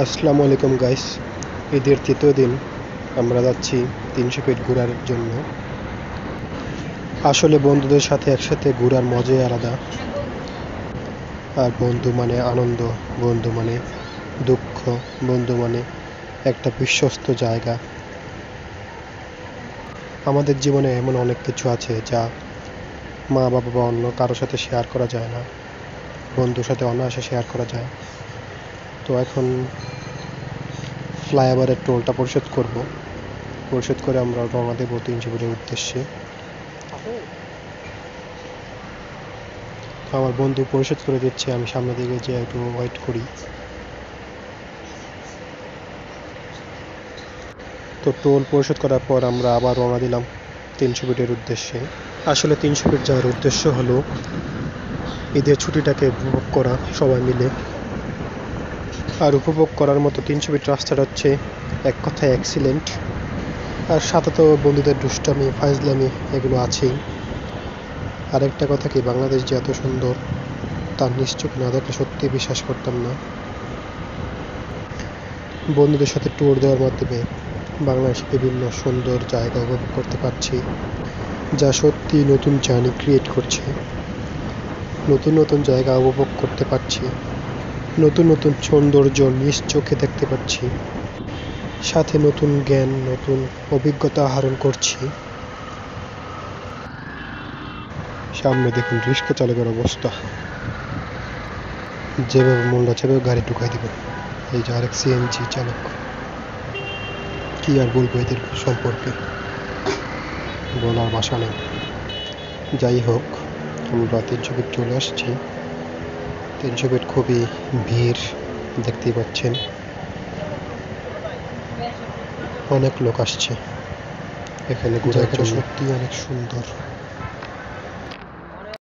আসসালামু আলাইকুম গাইস। ঈদের তৃতীয় দিন আমরা যাচ্ছি 300 ফিট ঘোরার জন্য। আসলে বন্ধুদের সাথে একসাথে ঘোরার মজাই আলাদা। আর বন্ধু মানে আনন্দ, বন্ধু মানে দুঃখ, বন্ধু মানে একটা বিশ্বস্ত জায়গা। আমাদের জীবনে এমন অনেক কিছু আছে যা মা বাবা বা অন্য কারোর সাথে শেয়ার করা যায় না, বন্ধুর সাথে অনায়াসে শেয়ার করা যায়। তো এখন ফ্লাইওভারের টোলটা পরিশোধ করে আমরা রওনা দেব 300 ফিটের উদ্দেশ্যে। আমার বন্ধু পরিশোধ করে দিচ্ছে, আমি সামনের দিকে যেয়ে একটু ওয়েট করি। তো টোল পরিশোধ করার পর আমরা আবার রওনা দিলাম 300 ফিটের উদ্দেশ্যে। আসলে 300 ফিট যাওয়ার উদ্দেশ্য হলো ঈদের ছুটিটাকে উপভোগ করা সবাই মিলে। আর উপভোগ করার মতো 300 ফিট রাস্তাটা হচ্ছে এক কথায় এক্সিলেন্ট। আর সাথে তো বন্ধুদের দুষ্টামি ফাইজলামি এগুলো আছেই। আরেকটা কথা কি, বাংলাদেশ যে এত সুন্দর তার নিশ্চয় না দেখলে সত্যি বিশ্বাস করতাম না। বন্ধুদের সাথে ট্যুর দেওয়ার মাধ্যমে বাংলাদেশের বিভিন্ন সুন্দর জায়গা উপভোগ করতে পারছি, যা সত্যি নতুন জার্নি ক্রিয়েট করছে। নতুন নতুন জায়গা উপভোগ করতে পারছি, নতুন নতুন সৌন্দর্য নিজ চোখে দেখতে পাচ্ছি, সাথে নতুন জ্ঞান, নতুন অভিজ্ঞতা আহরণ করছি। সামনে দেখুন রিক্সা চালকের অবস্থা, যেভাবে মনটা সেভাবে গাড়ি ঢুকাই দিবে। এই যে আরেক সিএনজি চালক, কি আর বলবো এদের সম্পর্কে, বলার ভাষা নেই। যাই হোক, আমরা 300 ফিট চলে আসছি। 300 ফিট খুবই ভিড়, দেখতেই পাচ্ছেন অনেক লোক আসছে এখানে ঘোরার জন্য। সত্যি অনেক সুন্দর।